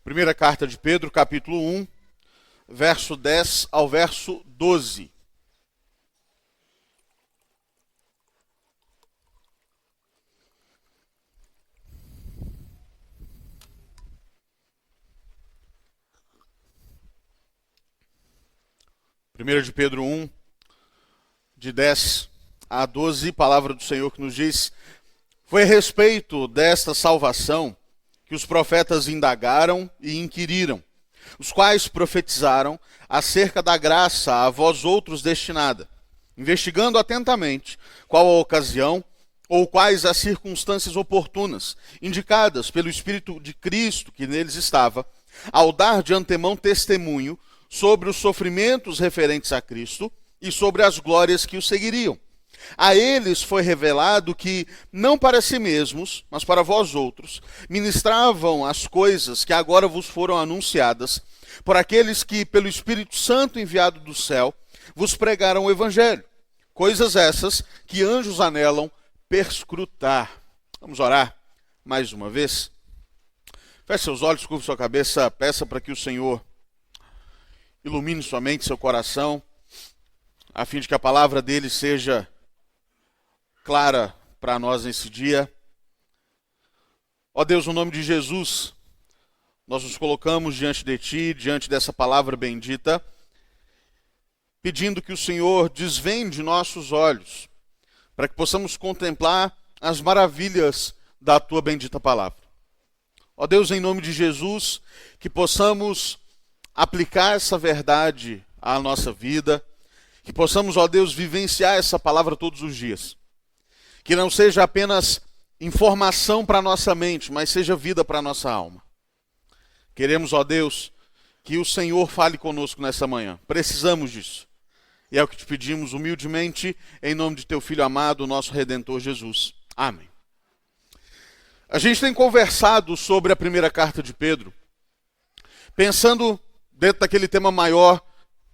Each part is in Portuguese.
Primeira carta de Pedro, capítulo 1, verso 10 ao verso 12. Primeira de Pedro 1, de 10 a 12, palavra do Senhor que nos diz: foi a respeito desta salvação que os profetas indagaram e inquiriram, os quais profetizaram acerca da graça a vós outros destinada, investigando atentamente qual a ocasião ou quais as circunstâncias oportunas, indicadas pelo Espírito de Cristo que neles estava, ao dar de antemão testemunho sobre os sofrimentos referentes a Cristo e sobre as glórias que o seguiriam. A eles foi revelado que, não para si mesmos, mas para vós outros, ministravam as coisas que agora vos foram anunciadas, por aqueles que, pelo Espírito Santo enviado do céu, vos pregaram o Evangelho. Coisas essas que anjos anelam perscrutar. Vamos orar mais uma vez? Feche seus olhos, curva sua cabeça, peça para que o Senhor ilumine sua mente, seu coração, a fim de que a palavra dele seja clara para nós nesse dia. Ó Deus, no nome de Jesus, nós nos colocamos diante de Ti, diante dessa palavra bendita, pedindo que o Senhor desvende nossos olhos, para que possamos contemplar as maravilhas da Tua bendita palavra. Ó Deus, em nome de Jesus, que possamos aplicar essa verdade à nossa vida, que possamos, ó Deus, vivenciar essa palavra todos os dias. Que não seja apenas informação para a nossa mente, mas seja vida para a nossa alma. Queremos, ó Deus, que o Senhor fale conosco nessa manhã. Precisamos disso. E é o que te pedimos humildemente, em nome de Teu Filho amado, nosso Redentor Jesus. Amém. A gente tem conversado sobre a primeira carta de Pedro, pensando dentro daquele tema maior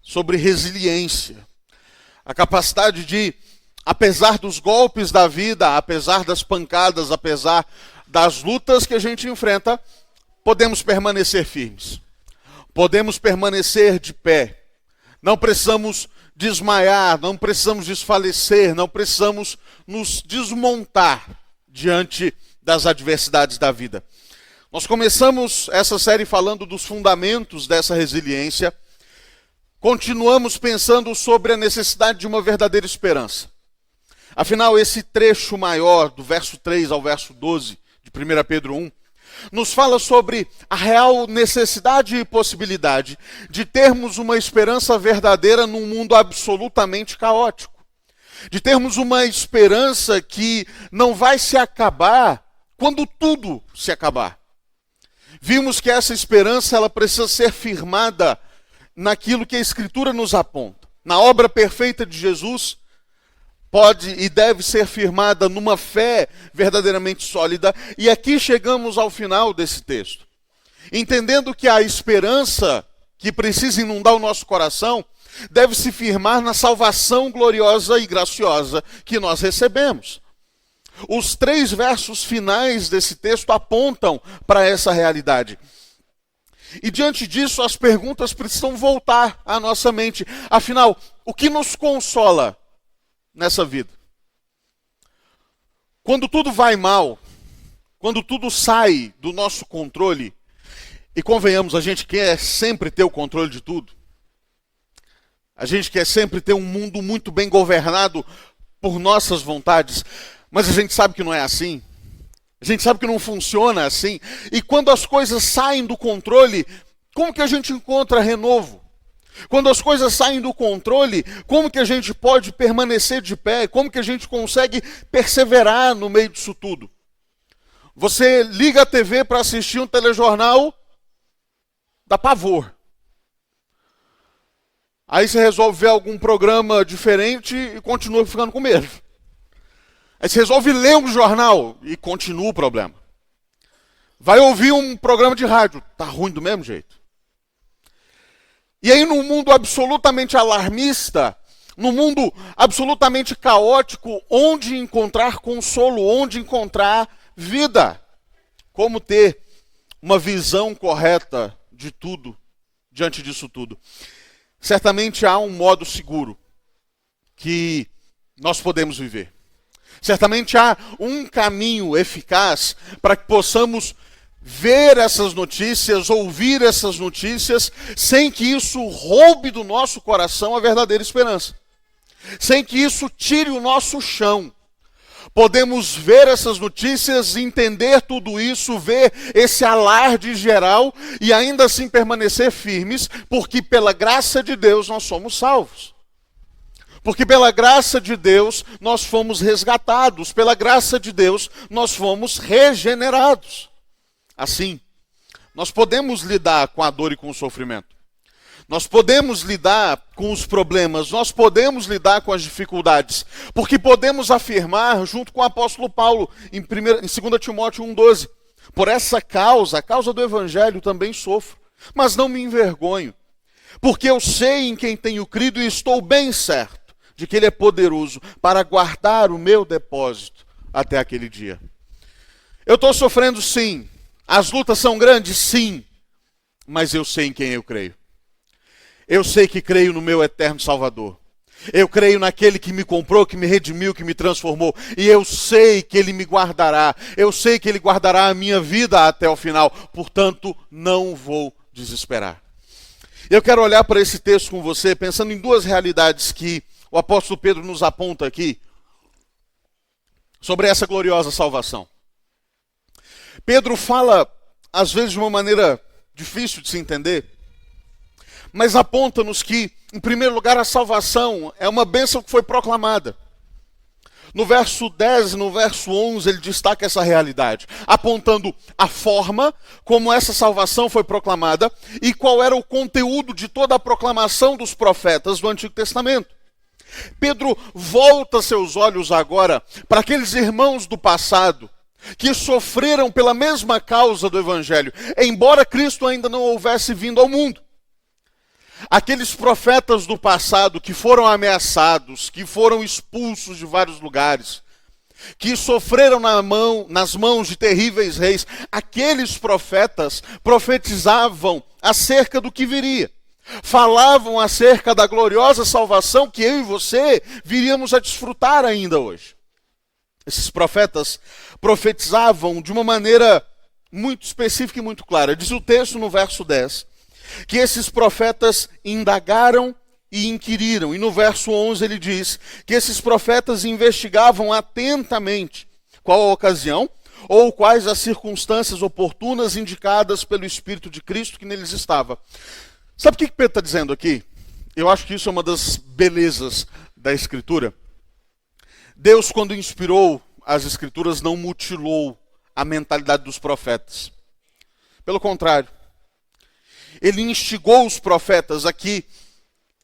sobre resiliência. A capacidade de, apesar dos golpes da vida, apesar das pancadas, apesar das lutas que a gente enfrenta, podemos permanecer firmes. Podemos permanecer de pé. Não precisamos desmaiar, não precisamos desfalecer, não precisamos nos desmontar diante das adversidades da vida. Nós começamos essa série falando dos fundamentos dessa resiliência. Continuamos pensando sobre a necessidade de uma verdadeira esperança. Afinal, esse trecho maior, do verso 3 ao verso 12, de 1 Pedro 1, nos fala sobre a real necessidade e possibilidade de termos uma esperança verdadeira num mundo absolutamente caótico. De termos uma esperança que não vai se acabar quando tudo se acabar. Vimos que essa esperança ela precisa ser firmada naquilo que a Escritura nos aponta. Na obra perfeita de Jesus, pode e deve ser firmada numa fé verdadeiramente sólida. E aqui chegamos ao final desse texto. Entendendo que a esperança que precisa inundar o nosso coração deve se firmar na salvação gloriosa e graciosa que nós recebemos. Os 3 versos finais desse texto apontam para essa realidade. E diante disso, as perguntas precisam voltar à nossa mente. Afinal, o que nos consola nessa vida? Quando tudo vai mal, quando tudo sai do nosso controle, e convenhamos, a gente quer sempre ter o controle de tudo. A gente quer sempre ter um mundo muito bem governado por nossas vontades. Mas a gente sabe que não é assim. A gente sabe que não funciona assim. E quando as coisas saem do controle, como que a gente encontra renovo? Quando as coisas saem do controle, como que a gente pode permanecer de pé? Como que a gente consegue perseverar no meio disso tudo? Você liga a TV para assistir um telejornal, dá pavor. Aí você resolve ver algum programa diferente e continua ficando com medo. Aí você resolve ler um jornal e continua o problema. Vai ouvir um programa de rádio, tá ruim do mesmo jeito. E aí, num mundo absolutamente alarmista, num mundo absolutamente caótico, onde encontrar consolo, onde encontrar vida? Como ter uma visão correta de tudo, diante disso tudo? Certamente há um modo seguro que nós podemos viver. Certamente há um caminho eficaz para que possamos ver essas notícias, ouvir essas notícias, sem que isso roube do nosso coração a verdadeira esperança. Sem que isso tire o nosso chão. Podemos ver essas notícias, entender tudo isso, ver esse alarde geral e ainda assim permanecer firmes, porque pela graça de Deus nós somos salvos. Porque pela graça de Deus nós fomos resgatados, pela graça de Deus nós fomos regenerados. Assim, nós podemos lidar com a dor e com o sofrimento. Nós podemos lidar com os problemas, nós podemos lidar com as dificuldades, porque podemos afirmar, junto com o apóstolo Paulo, em 2 Timóteo 1,12, por essa causa, a causa do evangelho, também sofro, mas não me envergonho, porque eu sei em quem tenho crido e estou bem certo de que ele é poderoso para guardar o meu depósito até aquele dia. Eu estou sofrendo, sim, as lutas são grandes, sim, mas eu sei em quem eu creio. Eu sei que creio no meu eterno Salvador. Eu creio naquele que me comprou, que me redimiu, que me transformou. E eu sei que ele me guardará. Eu sei que ele guardará a minha vida até o final. Portanto, não vou desesperar. Eu quero olhar para esse texto com você, pensando em duas realidades que o apóstolo Pedro nos aponta aqui, sobre essa gloriosa salvação. Pedro fala, às vezes de uma maneira difícil de se entender, mas aponta-nos que, em primeiro lugar, a salvação é uma bênção que foi proclamada. No verso 10 e no verso 11, ele destaca essa realidade, apontando a forma como essa salvação foi proclamada e qual era o conteúdo de toda a proclamação dos profetas do Antigo Testamento. Pedro volta seus olhos agora para aqueles irmãos do passado que sofreram pela mesma causa do Evangelho, embora Cristo ainda não houvesse vindo ao mundo. Aqueles profetas do passado que foram ameaçados, que foram expulsos de vários lugares, que sofreram nas mãos de terríveis reis, aqueles profetas profetizavam acerca do que viria. Falavam acerca da gloriosa salvação que eu e você viríamos a desfrutar ainda hoje. Esses profetas profetizavam de uma maneira muito específica e muito clara. Diz o texto no verso 10, que esses profetas indagaram e inquiriram. E no verso 11 ele diz que esses profetas investigavam atentamente qual a ocasião ou quais as circunstâncias oportunas indicadas pelo Espírito de Cristo que neles estava. Sabe o que Pedro está dizendo aqui? Eu acho que isso é uma das belezas da Escritura. Deus, quando inspirou as Escrituras, não mutilou a mentalidade dos profetas. Pelo contrário, ele instigou os profetas a que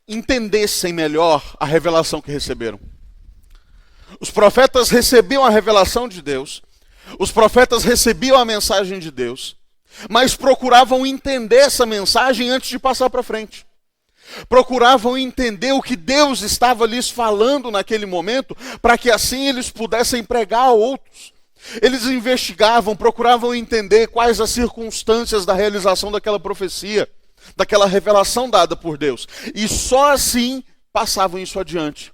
entendessem melhor a revelação que receberam. Os profetas recebiam a revelação de Deus, os profetas recebiam a mensagem de Deus, mas procuravam entender essa mensagem antes de passar para frente. Procuravam entender o que Deus estava lhes falando naquele momento, para que assim eles pudessem pregar a outros. Eles investigavam, procuravam entender quais as circunstâncias da realização daquela profecia, daquela revelação dada por Deus. E só assim passavam isso adiante.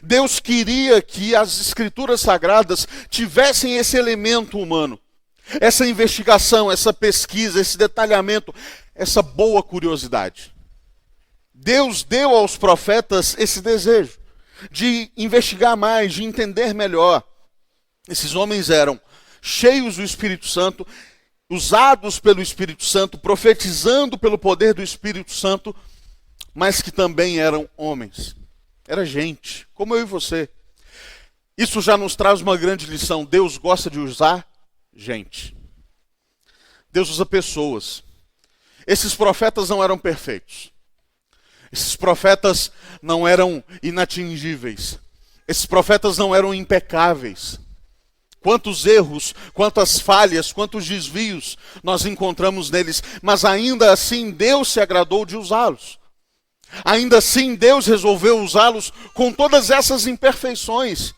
Deus queria que as Escrituras Sagradas tivessem esse elemento humano, essa investigação, essa pesquisa, esse detalhamento, essa boa curiosidade. Deus deu aos profetas esse desejo de investigar mais, de entender melhor. Esses homens eram cheios do Espírito Santo, usados pelo Espírito Santo, profetizando pelo poder do Espírito Santo, mas que também eram homens. Era gente, como eu e você. Isso já nos traz uma grande lição. Deus gosta de usar gente. Deus usa pessoas. Esses profetas não eram perfeitos. Esses profetas não eram inatingíveis. Esses profetas não eram impecáveis. Quantos erros, quantas falhas, quantos desvios nós encontramos neles. Mas ainda assim Deus se agradou de usá-los. Ainda assim, Deus resolveu usá-los com todas essas imperfeições,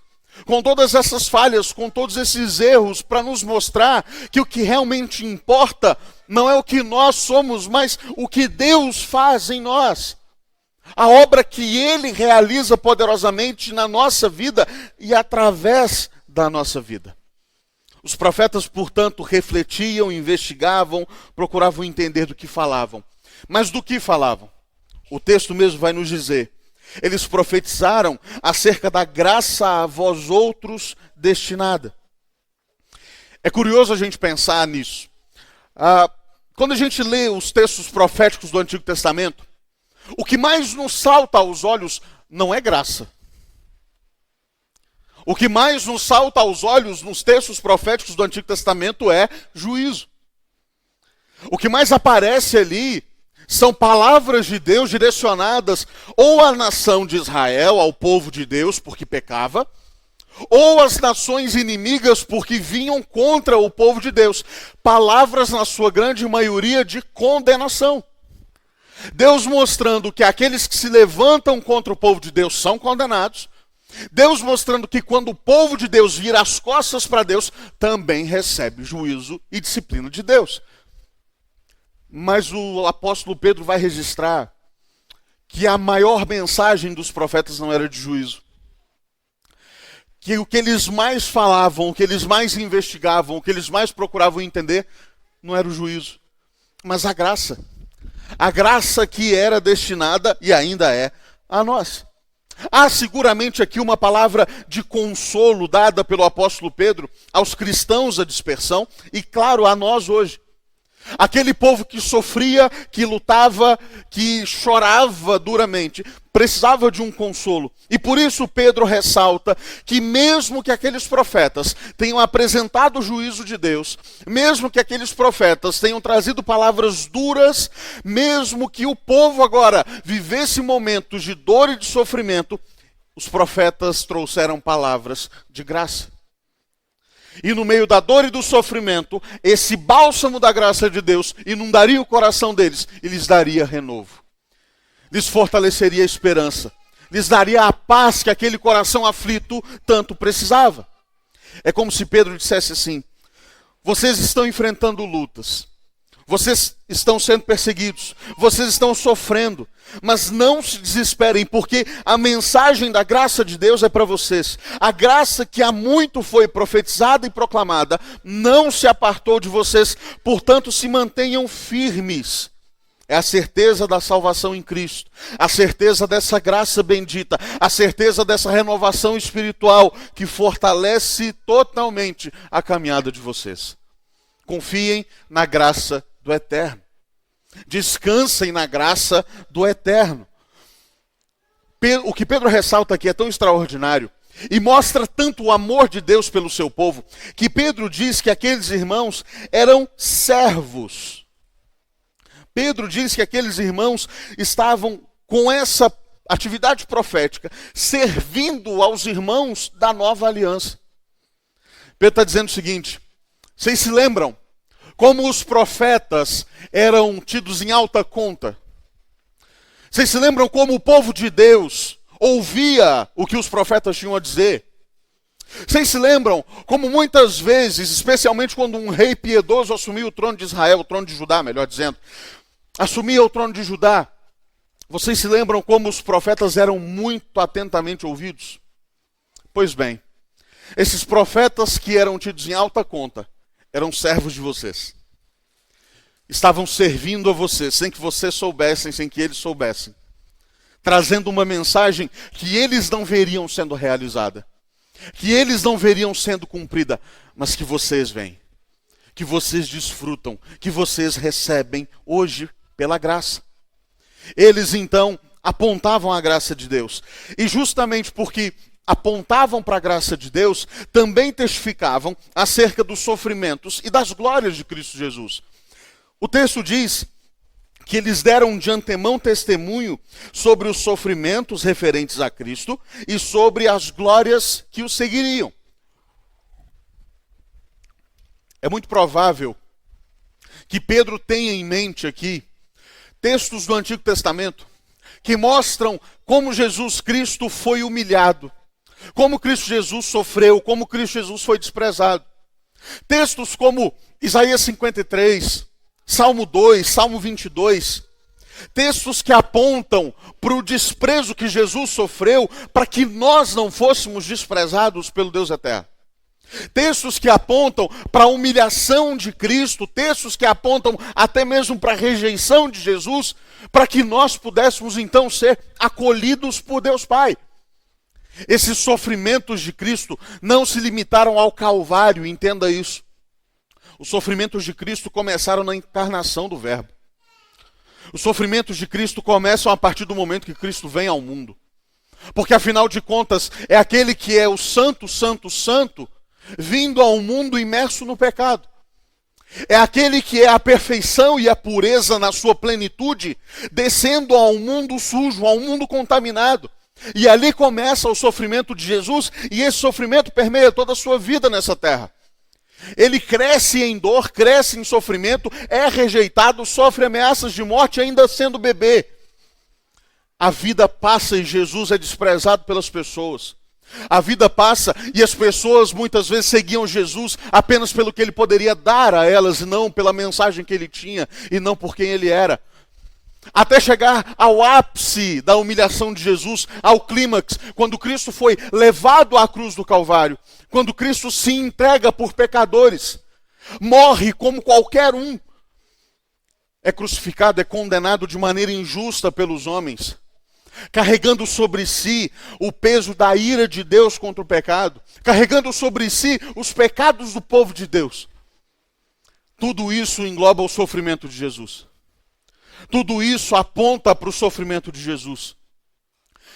com todas essas falhas, com todos esses erros, para nos mostrar que o que realmente importa não é o que nós somos, mas o que Deus faz em nós. A obra que Ele realiza poderosamente na nossa vida e através da nossa vida. Os profetas, portanto, refletiam, investigavam, procuravam entender do que falavam. Mas do que falavam? O texto mesmo vai nos dizer. Eles profetizaram acerca da graça a vós outros destinada. É curioso a gente pensar nisso. Quando a gente lê os textos proféticos do Antigo Testamento, o que mais nos salta aos olhos não é graça. O que mais nos salta aos olhos nos textos proféticos do Antigo Testamento é juízo. O que mais aparece ali são palavras de Deus direcionadas ou à nação de Israel, ao povo de Deus, porque pecava, ou às nações inimigas, porque vinham contra o povo de Deus. Palavras, na sua grande maioria, de condenação. Deus mostrando que aqueles que se levantam contra o povo de Deus são condenados. Deus mostrando que quando o povo de Deus vira as costas para Deus, também recebe juízo e disciplina de Deus. Mas o apóstolo Pedro vai registrar que a maior mensagem dos profetas não era de juízo. Que o que eles mais falavam, o que eles mais investigavam, o que eles mais procuravam entender, não era o juízo, mas a graça. A graça que era destinada e ainda é a nós. Há seguramente aqui uma palavra de consolo dada pelo apóstolo Pedro aos cristãos da dispersão e, claro, a nós hoje. Aquele povo que sofria, que lutava, que chorava duramente, precisava de um consolo. E por isso Pedro ressalta que mesmo que aqueles profetas tenham apresentado o juízo de Deus, mesmo que aqueles profetas tenham trazido palavras duras, mesmo que o povo agora vivesse momentos de dor e de sofrimento, os profetas trouxeram palavras de graça. E no meio da dor e do sofrimento, esse bálsamo da graça de Deus inundaria o coração deles e lhes daria renovo. Lhes fortaleceria a esperança. Lhes daria a paz que aquele coração aflito tanto precisava. É como se Pedro dissesse assim: vocês estão enfrentando lutas. Vocês estão sendo perseguidos, vocês estão sofrendo, mas não se desesperem, porque a mensagem da graça de Deus é para vocês. A graça que há muito foi profetizada e proclamada não se apartou de vocês, portanto se mantenham firmes. É a certeza da salvação em Cristo, a certeza dessa graça bendita, a certeza dessa renovação espiritual que fortalece totalmente a caminhada de vocês. Confiem na graça do Eterno. Descansem na graça do Eterno. O que Pedro ressalta aqui é tão extraordinário e mostra tanto o amor de Deus pelo seu povo, que Pedro diz que aqueles irmãos eram servos. Pedro diz que aqueles irmãos estavam com essa atividade profética, servindo aos irmãos da nova aliança. Pedro está dizendo o seguinte: vocês se lembram como os profetas eram tidos em alta conta? Vocês se lembram como o povo de Deus ouvia o que os profetas tinham a dizer? Vocês se lembram como muitas vezes, especialmente quando um rei piedoso assumia o trono de Israel, o trono de Judá, melhor dizendo, assumia o trono de Judá, vocês se lembram como os profetas eram muito atentamente ouvidos? Pois bem, esses profetas que eram tidos em alta conta eram servos de vocês. Estavam servindo a vocês, sem que vocês soubessem, sem que eles soubessem. Trazendo uma mensagem que eles não veriam sendo realizada. Que eles não veriam sendo cumprida, mas que vocês veem. Que vocês desfrutam, que vocês recebem hoje pela graça. Eles então apontavam a graça de Deus. E justamente porque apontavam para a graça de Deus, também testificavam acerca dos sofrimentos e das glórias de Cristo Jesus. O texto diz que eles deram de antemão testemunho sobre os sofrimentos referentes a Cristo e sobre as glórias que o seguiriam. É muito provável que Pedro tenha em mente aqui textos do Antigo Testamento que mostram como Jesus Cristo foi humilhado, como Cristo Jesus sofreu, como Cristo Jesus foi desprezado. Textos como Isaías 53, Salmo 2, Salmo 22, textos que apontam para o desprezo que Jesus sofreu para que nós não fôssemos desprezados pelo Deus eterno. Textos que apontam para a humilhação de Cristo, textos que apontam até mesmo para a rejeição de Jesus, para que nós pudéssemos então ser acolhidos por Deus Pai. Esses sofrimentos de Cristo não se limitaram ao Calvário, entenda isso. Os sofrimentos de Cristo começaram na encarnação do Verbo. Os sofrimentos de Cristo começam a partir do momento que Cristo vem ao mundo. Porque afinal de contas, é aquele que é o Santo, Santo, Santo, vindo ao mundo imerso no pecado. É aquele que é a perfeição e a pureza na sua plenitude, descendo ao mundo sujo, ao mundo contaminado. E ali começa o sofrimento de Jesus, e esse sofrimento permeia toda a sua vida nessa terra. Ele cresce em dor, cresce em sofrimento, é rejeitado, sofre ameaças de morte ainda sendo bebê. A vida passa e Jesus é desprezado pelas pessoas. A vida passa e as pessoas muitas vezes seguiam Jesus apenas pelo que ele poderia dar a elas, e não pela mensagem que ele tinha, e não por quem ele era. Até chegar ao ápice da humilhação de Jesus, ao clímax, quando Cristo foi levado à cruz do Calvário, quando Cristo se entrega por pecadores, morre como qualquer um, é crucificado, é condenado de maneira injusta pelos homens, carregando sobre si o peso da ira de Deus contra o pecado, carregando sobre si os pecados do povo de Deus. Tudo isso engloba o sofrimento de Jesus. Tudo isso aponta para o sofrimento de Jesus.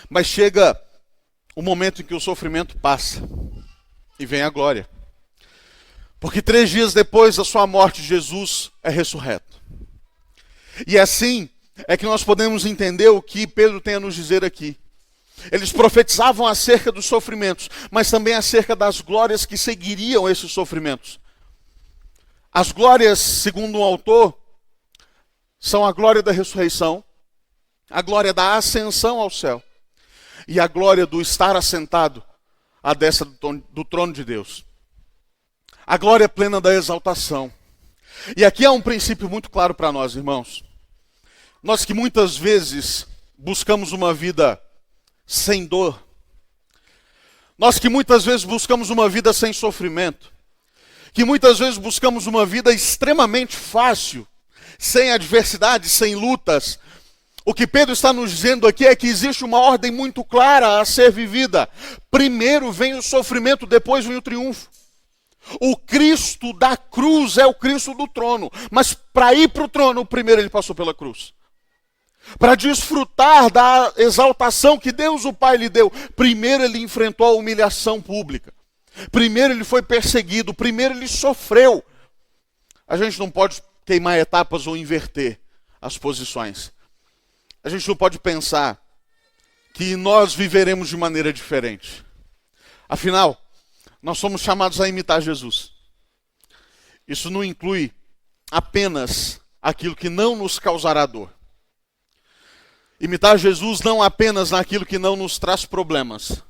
Mas chega o momento em que o sofrimento passa e vem a glória. Porque 3 dias depois da sua morte, Jesus é ressurreto. E assim é que nós podemos entender o que Pedro tem a nos dizer aqui. Eles profetizavam acerca dos sofrimentos, mas também acerca das glórias que seguiriam esses sofrimentos. As glórias, segundo um autor, são a glória da ressurreição, a glória da ascensão ao céu e a glória do estar assentado à destra do trono de Deus. A glória plena da exaltação. E aqui há um princípio muito claro para nós, irmãos. Nós que muitas vezes buscamos uma vida sem dor, nós que muitas vezes buscamos uma vida sem sofrimento, que muitas vezes buscamos uma vida extremamente fácil, sem adversidades, sem lutas. O que Pedro está nos dizendo aqui é que existe uma ordem muito clara a ser vivida. Primeiro vem o sofrimento, depois vem o triunfo. O Cristo da cruz é o Cristo do trono. Mas para ir para o trono, primeiro ele passou pela cruz. Para desfrutar da exaltação que Deus o Pai lhe deu, primeiro ele enfrentou a humilhação pública. Primeiro ele foi perseguido, primeiro ele sofreu. A gente não pode queimar etapas ou inverter as posições. A gente não pode pensar que nós viveremos de maneira diferente. Afinal, nós somos chamados a imitar Jesus. Isso não inclui apenas aquilo que não nos causará dor. Imitar Jesus não apenas naquilo que não nos traz problemas.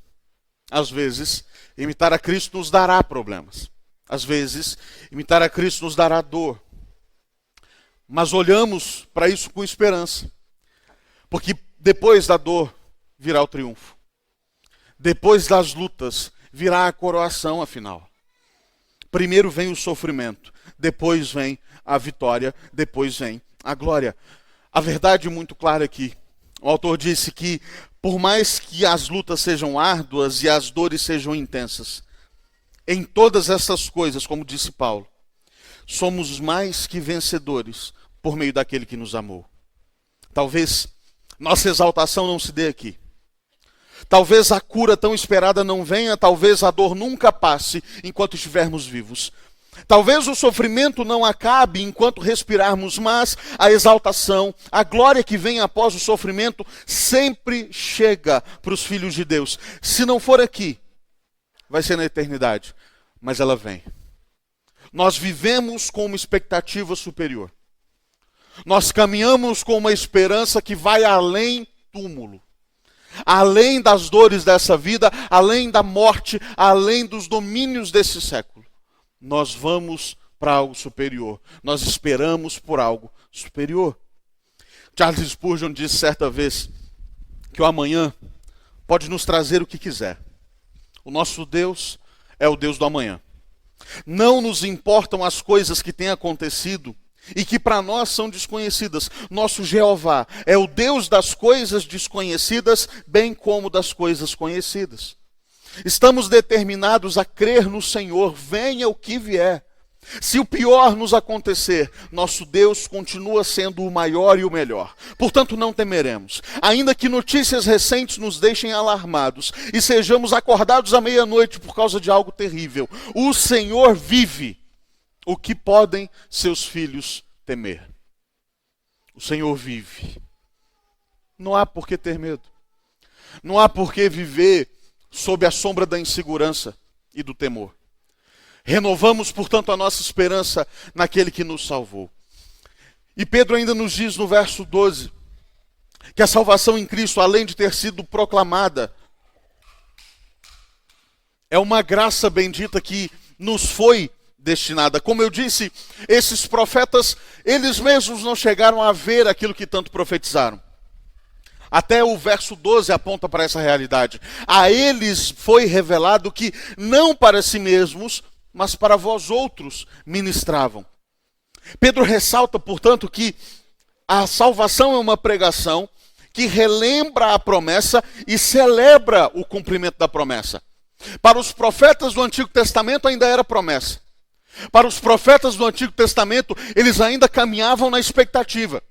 Às vezes, imitar a Cristo nos dará problemas. Às vezes, imitar a Cristo nos dará dor. Mas olhamos para isso com esperança. Porque depois da dor virá o triunfo. Depois das lutas virá a coroação, afinal. Primeiro vem o sofrimento, depois vem a vitória, depois vem a glória. A verdade é muito clara aqui. O autor disse que por mais que as lutas sejam árduas e as dores sejam intensas, em todas essas coisas, como disse Paulo, somos mais que vencedores por meio daquele que nos amou. Talvez nossa exaltação não se dê aqui. Talvez a cura tão esperada não venha, talvez a dor nunca passe enquanto estivermos vivos. Talvez o sofrimento não acabe enquanto respirarmos, mas a exaltação, a glória que vem após o sofrimento sempre chega para os filhos de Deus. Se não for aqui, vai ser na eternidade, mas ela vem. Nós vivemos com uma expectativa superior. Nós caminhamos com uma esperança que vai além túmulo. Além das dores dessa vida, além da morte, além dos domínios desse século, nós vamos para algo superior. Nós esperamos por algo superior. Charles Spurgeon disse certa vez que o amanhã pode nos trazer o que quiser. O nosso Deus é o Deus do amanhã. Não nos importam as coisas que têm acontecido e que para nós são desconhecidas. Nosso Jeová é o Deus das coisas desconhecidas, bem como das coisas conhecidas. Estamos determinados a crer no Senhor, venha o que vier. Se o pior nos acontecer, nosso Deus continua sendo o maior e o melhor. Portanto, não temeremos. Ainda que notícias recentes nos deixem alarmados e sejamos acordados à meia-noite por causa de algo terrível, o Senhor vive. O que podem seus filhos temer? O Senhor vive. Não há por que ter medo. Não há por que viver sob a sombra da insegurança e do temor. Renovamos, portanto, a nossa esperança naquele que nos salvou. E Pedro ainda nos diz no verso 12, que a salvação em Cristo, além de ter sido proclamada, é uma graça bendita que nos foi destinada. Como eu disse, esses profetas, eles mesmos não chegaram a ver aquilo que tanto profetizaram. Até o verso 12 aponta para essa realidade. A eles foi revelado que não para si mesmos, mas para vós outros ministravam. Pedro ressalta, portanto, que a salvação é uma pregação que relembra a promessa e celebra o cumprimento da promessa. Para os profetas do Antigo Testamento ainda era promessa. Para os profetas do Antigo Testamento, eles ainda caminhavam na expectativa.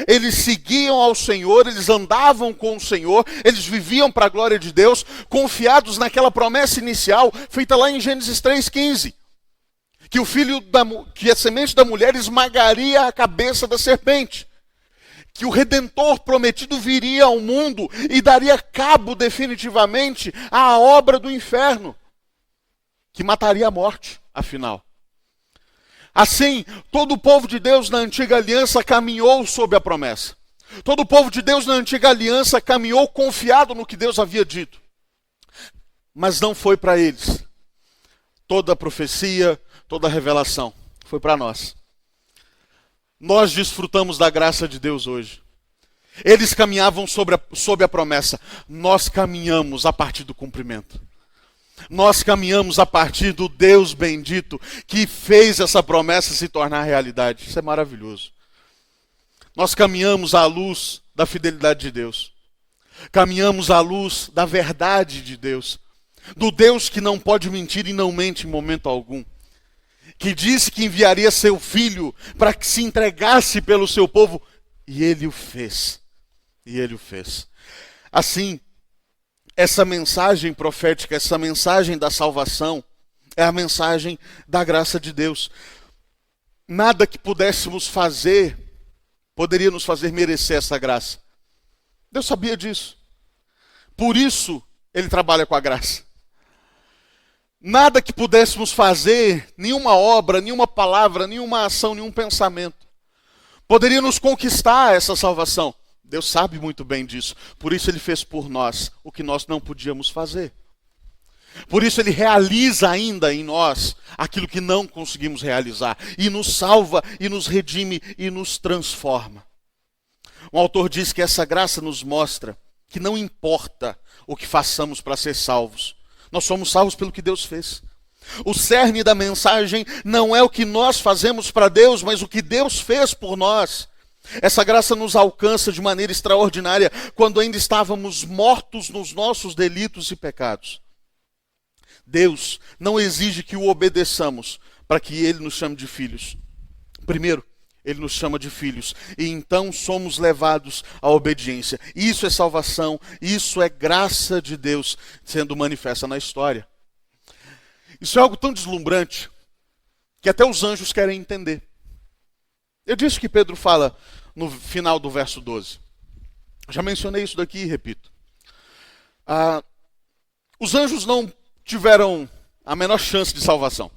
Eles seguiam ao Senhor, eles andavam com o Senhor, eles viviam para a glória de Deus, confiados naquela promessa inicial, feita lá em Gênesis 3,15. Que a semente da mulher esmagaria a cabeça da serpente. Que o Redentor prometido viria ao mundo e daria cabo definitivamente à obra do inferno. Que mataria a morte, afinal. Assim, todo o povo de Deus na antiga aliança caminhou sob a promessa. Todo o povo de Deus na antiga aliança caminhou confiado no que Deus havia dito. Mas não foi para eles. Toda a profecia, toda a revelação foi para nós. Nós desfrutamos da graça de Deus hoje. Eles caminhavam sob a promessa. Nós caminhamos a partir do cumprimento. Nós caminhamos a partir do Deus bendito que fez essa promessa se tornar realidade. Isso é maravilhoso. Nós caminhamos à luz da fidelidade de Deus. Caminhamos à luz da verdade de Deus. Do Deus que não pode mentir e não mente em momento algum. Que disse que enviaria seu filho para que se entregasse pelo seu povo. E ele o fez. E ele o fez. Assim, essa mensagem profética, essa mensagem da salvação, é a mensagem da graça de Deus. Nada que pudéssemos fazer poderia nos fazer merecer essa graça. Deus sabia disso. Por isso, Ele trabalha com a graça. Nada que pudéssemos fazer, nenhuma obra, nenhuma palavra, nenhuma ação, nenhum pensamento, poderia nos conquistar essa salvação. Deus sabe muito bem disso. Por isso Ele fez por nós o que nós não podíamos fazer. Por isso Ele realiza ainda em nós aquilo que não conseguimos realizar. E nos salva, e nos redime, e nos transforma. Um autor diz que essa graça nos mostra que não importa o que façamos para ser salvos. Nós somos salvos pelo que Deus fez. O cerne da mensagem não é o que nós fazemos para Deus, mas o que Deus fez por nós. Essa graça nos alcança de maneira extraordinária quando ainda estávamos mortos nos nossos delitos e pecados. Deus não exige que o obedeçamos para que Ele nos chame de filhos. Primeiro, Ele nos chama de filhos e então somos levados à obediência. Isso é salvação, isso é graça de Deus sendo manifesta na história. Isso é algo tão deslumbrante que até os anjos querem entender. Eu disse que Pedro fala no final do verso 12. Já mencionei isso daqui e repito. Os anjos não tiveram a menor chance de salvação.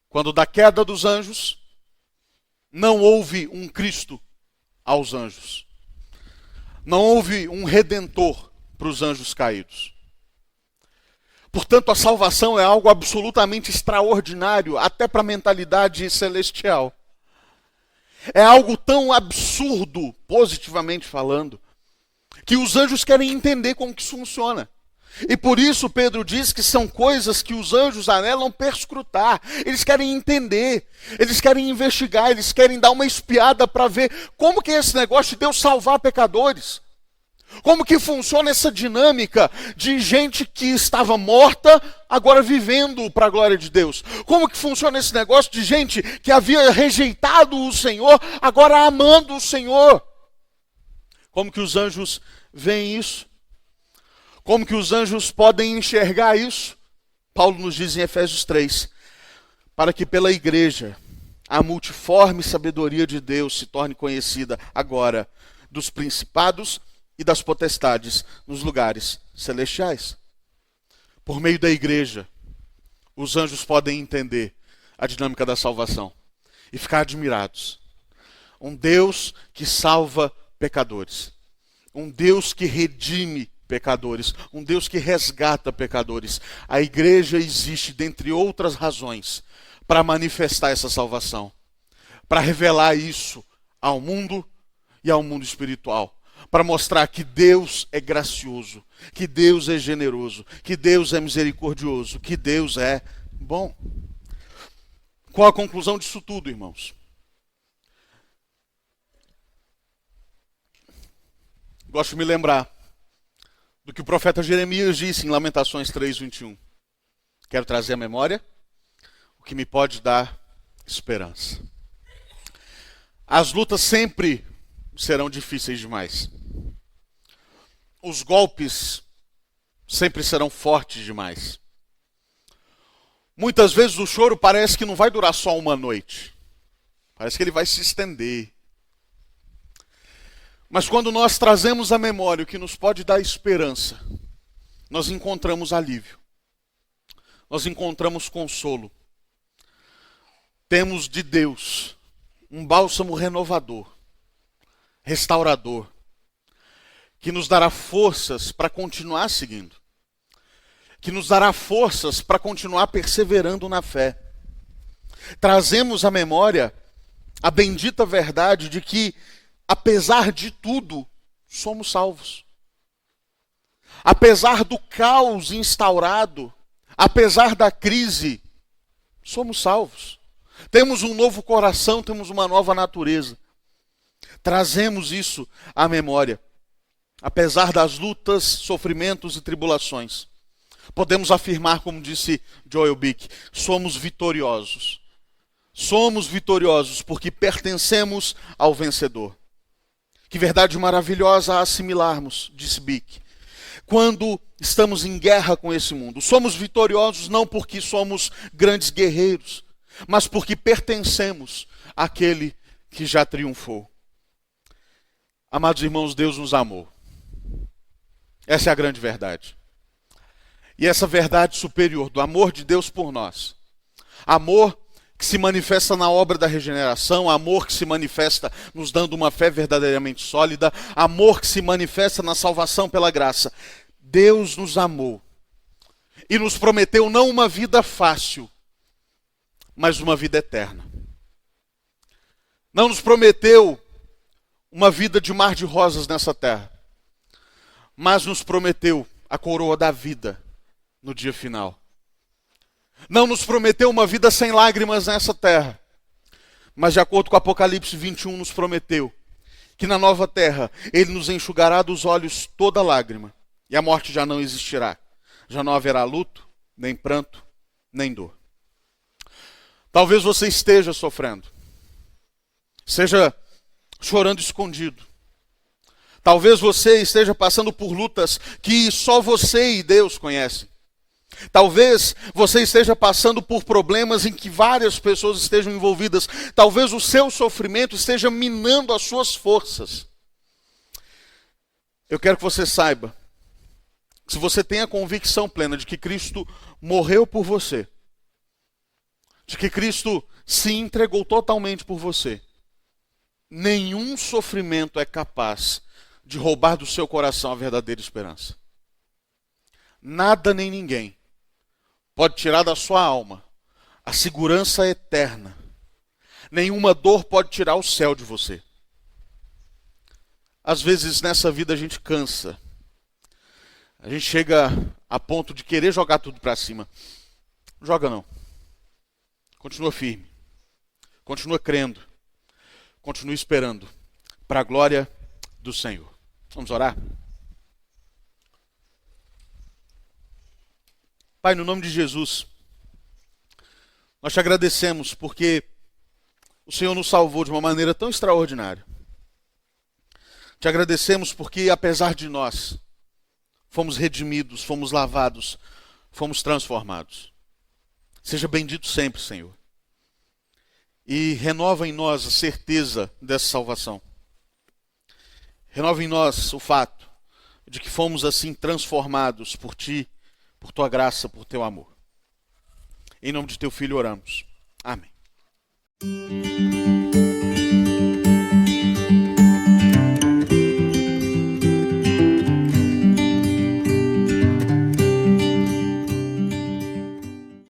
Quando da queda dos anjos, não houve um Cristo aos anjos. Não houve um redentor para os anjos caídos. Portanto, a salvação é algo absolutamente extraordinário, até para a mentalidade celestial. É algo tão absurdo, positivamente falando, que os anjos querem entender como que isso funciona. E por isso Pedro diz que são coisas que os anjos anelam perscrutar. Eles querem entender, eles querem investigar, eles querem dar uma espiada para ver como que é esse negócio de Deus salvar pecadores. Como que funciona essa dinâmica de gente que estava morta, agora vivendo para a glória de Deus? Como que funciona esse negócio de gente que havia rejeitado o Senhor, agora amando o Senhor? Como que os anjos veem isso? Como que os anjos podem enxergar isso? Paulo nos diz em Efésios 3, para que pela igreja a multiforme sabedoria de Deus se torne conhecida agora dos principados e das potestades nos lugares celestiais. Por meio da igreja, os anjos podem entender a dinâmica da salvação e ficar admirados. Um Deus que salva pecadores. Um Deus que redime pecadores, um Deus que resgata pecadores. A igreja existe, dentre outras razões, para manifestar essa salvação, para revelar isso ao mundo e ao mundo espiritual, para mostrar que Deus é gracioso, que Deus é generoso, que Deus é misericordioso, que Deus é bom. Qual a conclusão disso tudo, irmãos? Gosto de me lembrar do que o profeta Jeremias disse em Lamentações 3:21. Quero trazer à memória o que me pode dar esperança. As lutas sempre serão difíceis demais. Os golpes sempre serão fortes demais. Muitas vezes o choro parece que não vai durar só uma noite. Parece que ele vai se estender. Mas quando nós trazemos à memória o que nos pode dar esperança, nós encontramos alívio. Nós encontramos consolo. Temos de Deus um bálsamo renovador, restaurador, que nos dará forças para continuar seguindo, que nos dará forças para continuar perseverando na fé. Trazemos à memória a bendita verdade de que, apesar de tudo, somos salvos. Apesar do caos instaurado, apesar da crise, somos salvos. Temos um novo coração, temos uma nova natureza. Trazemos isso à memória. Apesar das lutas, sofrimentos e tribulações, podemos afirmar, como disse Joel Bick, somos vitoriosos. Somos vitoriosos porque pertencemos ao vencedor. Que verdade maravilhosa a assimilarmos, disse Bick. Quando estamos em guerra com esse mundo, somos vitoriosos não porque somos grandes guerreiros, mas porque pertencemos àquele que já triunfou. Amados irmãos, Deus nos amou. Essa é a grande verdade. E essa verdade superior do amor de Deus por nós, amor que se manifesta na obra da regeneração, amor que se manifesta nos dando uma fé verdadeiramente sólida, amor que se manifesta na salvação pela graça. Deus nos amou e nos prometeu não uma vida fácil, mas uma vida eterna. Não nos prometeu uma vida de mar de rosas nessa terra, mas nos prometeu a coroa da vida no dia final. Não nos prometeu uma vida sem lágrimas nessa terra, mas de acordo com Apocalipse 21 nos prometeu que na nova terra Ele nos enxugará dos olhos toda lágrima e a morte já não existirá. Já não haverá luto, nem pranto, nem dor. Talvez você esteja sofrendo, seja chorando escondido. Talvez você esteja passando por lutas que só você e Deus conhecem. Talvez você esteja passando por problemas em que várias pessoas estejam envolvidas. Talvez o seu sofrimento esteja minando as suas forças. Eu quero que você saiba, se você tem a convicção plena de que Cristo morreu por você, de que Cristo se entregou totalmente por você, nenhum sofrimento é capaz de roubar do seu coração a verdadeira esperança. Nada nem ninguém pode tirar da sua alma a segurança eterna. Nenhuma dor pode tirar o céu de você. Às vezes nessa vida a gente cansa. A gente chega a ponto de querer jogar tudo para cima. Não joga não. Continua firme. Continua crendo. Continua esperando. Para a glória do Senhor. Vamos orar? Pai, no nome de Jesus, nós te agradecemos porque o Senhor nos salvou de uma maneira tão extraordinária. Te agradecemos porque, apesar de nós, fomos redimidos, fomos lavados, fomos transformados. Seja bendito sempre, Senhor. E renova em nós a certeza dessa salvação. Renova em nós o fato de que fomos assim transformados por Ti, por Tua graça, por Teu amor. Em nome de Teu Filho oramos. Amém.